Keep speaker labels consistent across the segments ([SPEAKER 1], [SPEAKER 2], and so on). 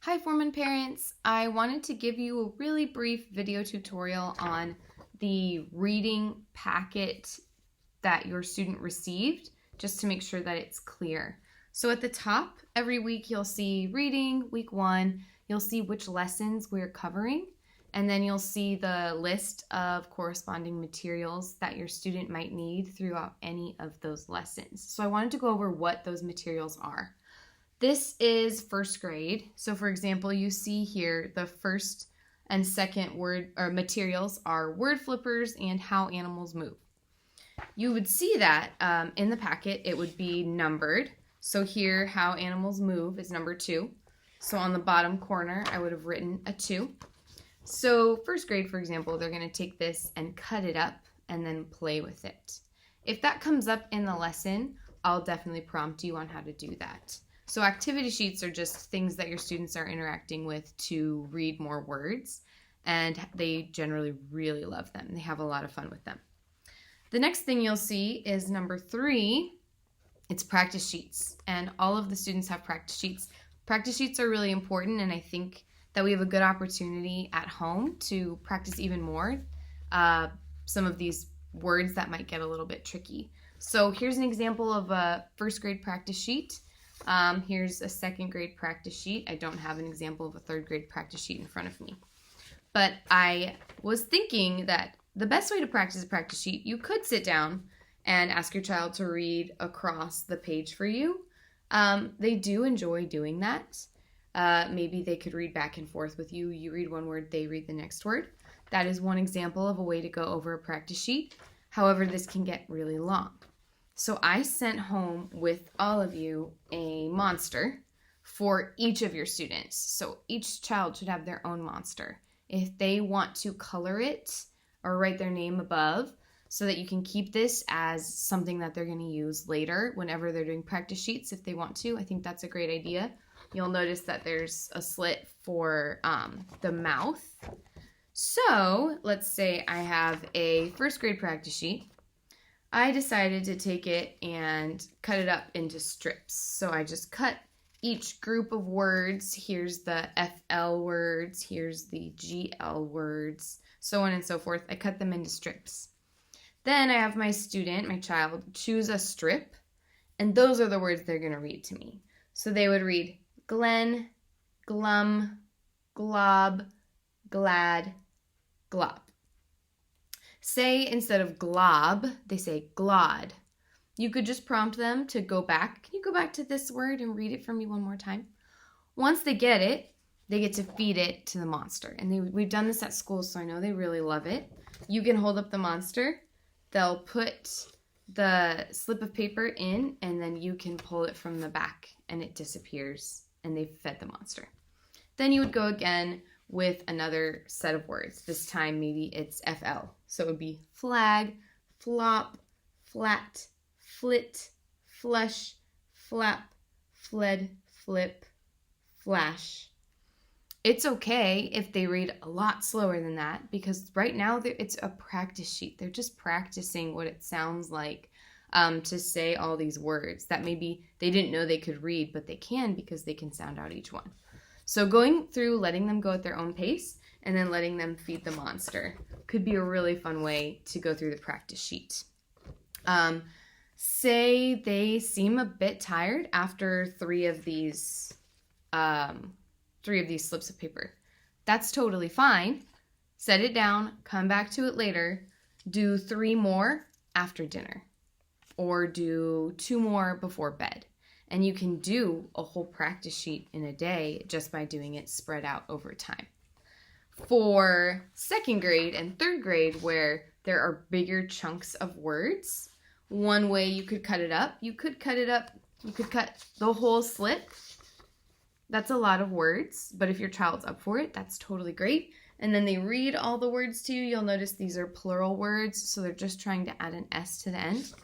[SPEAKER 1] Hi Foreman parents, I wanted to give you a really brief video tutorial on the reading packet that your student received, just to make sure that it's clear. So at the top, every week you'll see reading, week 1, you'll see which lessons we're covering, and then you'll see the list of corresponding materials that your student might need throughout any of those lessons. So I wanted to go over what those materials are. This is first grade. So for example, you see here the first and second word or materials are word flippers and how animals move. You would see that in the packet it would be numbered. So here, how animals move is number 2. So on the bottom corner I would have written a 2. So first grade, for example, they're going to take this and cut it up and then play with it. If that comes up in the lesson, I'll definitely prompt you on how to do that. So activity sheets are just things that your students are interacting with to read more words, and they generally really love them. They have a lot of fun with them. The next thing you'll see is number 3. It's practice sheets, and all of the students have practice sheets. Practice sheets are really important, and I think that we have a good opportunity at home to practice even more some of these words that might get a little bit tricky. So here's an example of a first grade practice sheet. Here's a second grade practice sheet. I don't have an example of a third grade practice sheet in front of me. But I was thinking that the best way to practice a practice sheet, you could sit down and ask your child to read across the page for you. They do enjoy doing that. Maybe they could read back and forth with you. You read one word, they read the next word. That is one example of a way to go over a practice sheet. However, this can get really long. So I sent home with all of you a monster for each of your students. So each child should have their own monster. If they want to color it or write their name above so that you can keep this as something that they're going to use later whenever they're doing practice sheets if they want to, I think that's a great idea. You'll notice that there's a slit for the mouth. So let's say I have a first grade practice sheet. I decided to take it and cut it up into strips. So I just cut each group of words. Here's the FL words, here's the GL words, so on and so forth. I cut them into strips. Then I have my student, my child, choose a strip, and those are the words they're going to read to me. So they would read Glen, glum, glob, glad, glob. Say instead of glob, they say glod. You could just prompt them to go back. Can you go back to this word and read it for me one more time? Once they get it, they get to feed it to the monster. And we've done this at school, so I know they really love it. You can hold up the monster. They'll put the slip of paper in, and then you can pull it from the back, and it disappears, and they've fed the monster. Then you would go again with another set of words. This time maybe it's FL. So it would be flag, flop, flat, flit, flush, flap, fled, flip, flash. It's okay if they read a lot slower than that, because right now it's a practice sheet. They're just practicing what it sounds like to say all these words that maybe they didn't know they could read, but they can because they can sound out each one. So going through, letting them go at their own pace, and then letting them feed the monster could be a really fun way to go through the practice sheet. Say they seem a bit tired after three of these slips of paper. That's totally fine. Set it down, come back to it later, do 3 more after dinner, or do 2 more before bed. And you can do a whole practice sheet in a day just by doing it spread out over time. For second grade and third grade, where there are bigger chunks of words, one way you could cut it up, you could cut the whole slip. That's a lot of words, but if your child's up for it, that's totally great. And then they read all the words to you. You'll notice these are plural words, so they're just trying to add an S to the end.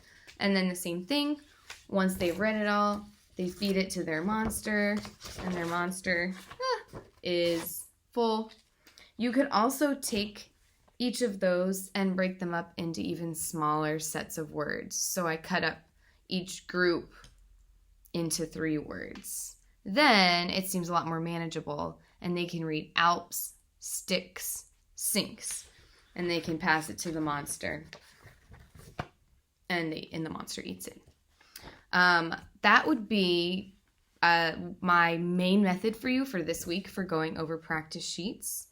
[SPEAKER 1] And then the same thing, once they've read it all, they feed it to their monster, and their monster is full. You could also take each of those and break them up into even smaller sets of words. So I cut up each group into 3 words. then it seems a lot more manageable, and they can read Alps, sticks, sinks, and they can pass it to the monster, and the monster eats it. That would be my main method for you for this week for going over practice sheets.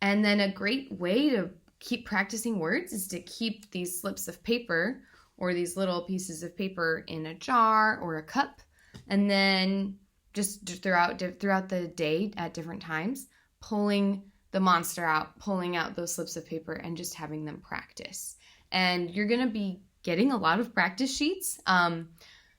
[SPEAKER 1] And then a great way to keep practicing words is to keep these slips of paper or these little pieces of paper in a jar or a cup, and then just throughout the day at different times, pulling the monster out, pulling out those slips of paper, and just having them practice. And you're going to be getting a lot of practice sheets.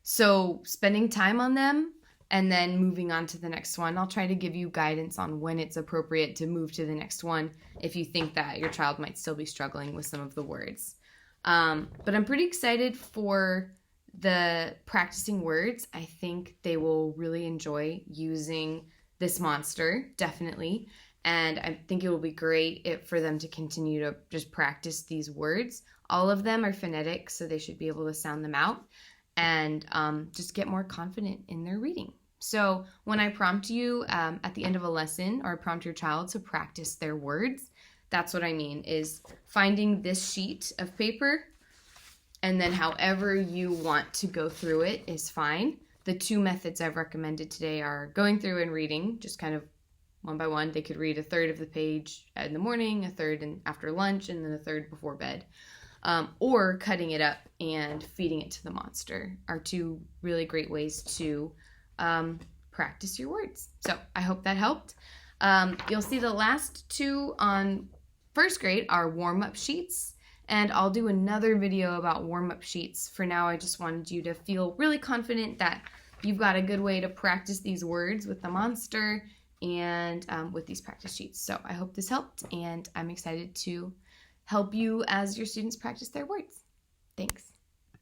[SPEAKER 1] So spending time on them and then moving on to the next one. I'll try to give you guidance on when it's appropriate to move to the next one if you think that your child might still be struggling with some of the words. But I'm pretty excited for the practicing words. I think they will really enjoy using this monster, definitely. And I think it will be great for them to continue to just practice these words. All of them are phonetic, so they should be able to sound them out and just get more confident in their reading. So when I prompt you at the end of a lesson, or prompt your child to practice their words, that's what I mean, is finding this sheet of paper, and then however you want to go through it is fine. The two methods I've recommended today are going through and reading, just kind of one by one. They could read a third of the page in the morning, a third after lunch, and then a third before bed. Or cutting it up and feeding it to the monster are two really great ways to practice your words. So I hope that helped. You'll see the last two on first grade are warm-up sheets, and I'll do another video about warm-up sheets. For now, I just wanted you to feel really confident that you've got a good way to practice these words with the monster and with these practice sheets. So I hope this helped, and I'm excited to help you as your students practice their words. Thanks.